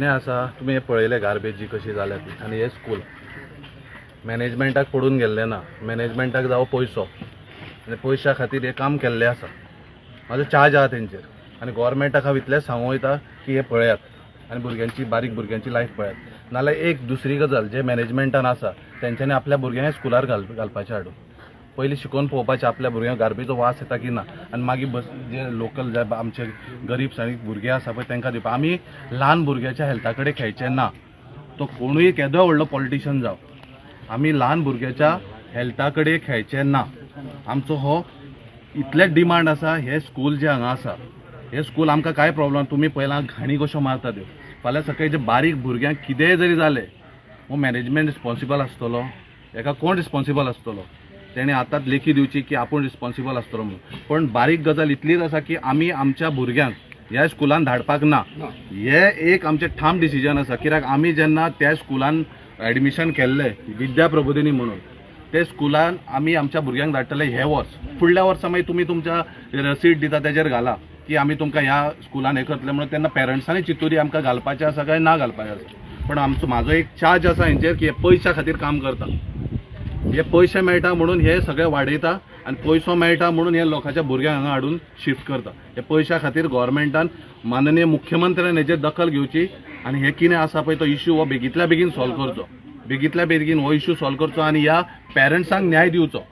आसा तुम्ही पळयले गार्बेज कशी जाल्या ती आनी हे स्कूल मॅनेजमेंटाक पडून गेल्ले ना। मॅनेजमेंटाक जावो पयसो आनी पयशा खातीर हे काम केल्ले आसा। म्हाजो चार्ज आहा तेंचेर आनी गव्हर्मेंटाक हांव इतलेंच सांगूं वयता की हे पळयात आनी भुरग्यांची बारीक भुरग्यांची लायफ पळयात। नाल्यार एक दुसरी गजाल जे मॅनेजमेंटान आसा तेंच्यांनी आपल्या भुरग्यांक स्कुलार घालपाचें हाडून पयलीं शिकोवन पळोवपाचें आपल्या भुरग्यांक गार्बेजो वास येता की ना आनी मागीर जे लोकल जे आमचे गरीब आनी भुरगे आसा पळय तांकां दिवपा। आमी ल्हान भुरग्याच्या हेल्था कडेन खेळचें ना। तो कोणूय केदोय व्हडलो पॉलिटिशियन जावं, आमी ल्हान भुरग्याच्या हेल्था कडेन खेळचें ना। आमचो हो इतलेच डिमांड आसा। हे स्कूल जे हांगा आसा हे स्कूल आमकां कांय प्रॉब्लम तुमी पयलां घाणी कश्यो मारतात ह्यो फाल्यां सकाळीं जे बारीक भुरग्यांक कितेंय जरी जालें हो मॅनेजमेंट रिस्पॉन्सिबल आसतलो, हेका कोण रिस्पॉन्सिबल आसतलो? तेणे आतांच लेखी दिवची की आपूण रिस्पॉन्सिबल आसतलो म्हणून। पण बारीक गजाल इतलीच आसा की आमी आमच्या भुरग्यांक ह्या स्कुलान धाडपाक ना। हे एक आमचें ठाम डिसिजन आसा। कित्याक आमी जेन्ना त्या स्कुलान एडमिशन केल्लें विद्या प्रबोधिनी म्हणून ते स्कुलान आमी आमच्या भुरग्यांक धाडटले हे वर्स। फुडल्या वर्सा मागीर तुमी तुमच्या रसीद दिता तेजेर घाला की आमी तुमकां ह्या स्कुलान हे करतले म्हणून। तेन्ना पेरंट्सांनी चिंतूरी आमकां घालपाचें आसा काय ना घालपाचें आसा। पण म्हाजो एक चार्ज आसा हेंचेर की हे पयशा खातीर काम करता। हे पयशे मेळटा म्हणून हे सगळे वाडयता आनी पयसो मेळटा म्हणून हे लोकांच्या भुरग्यांक हांगा हाडून शिफ्ट करता। हे पयशा खातीर गव्हर्मेंटान माननीय मुख्यमंत्र्यान हेचेर दखल घेवची आनी हे कितें आसा पळय तो इश्यू हो बेगींतल्या बेगीन सॉल्व करचो। बेगींतल्या बेगीन हो इश्यू सॉल्व करचो आनी ह्या पेरंट्सांक न्याय दिवचो।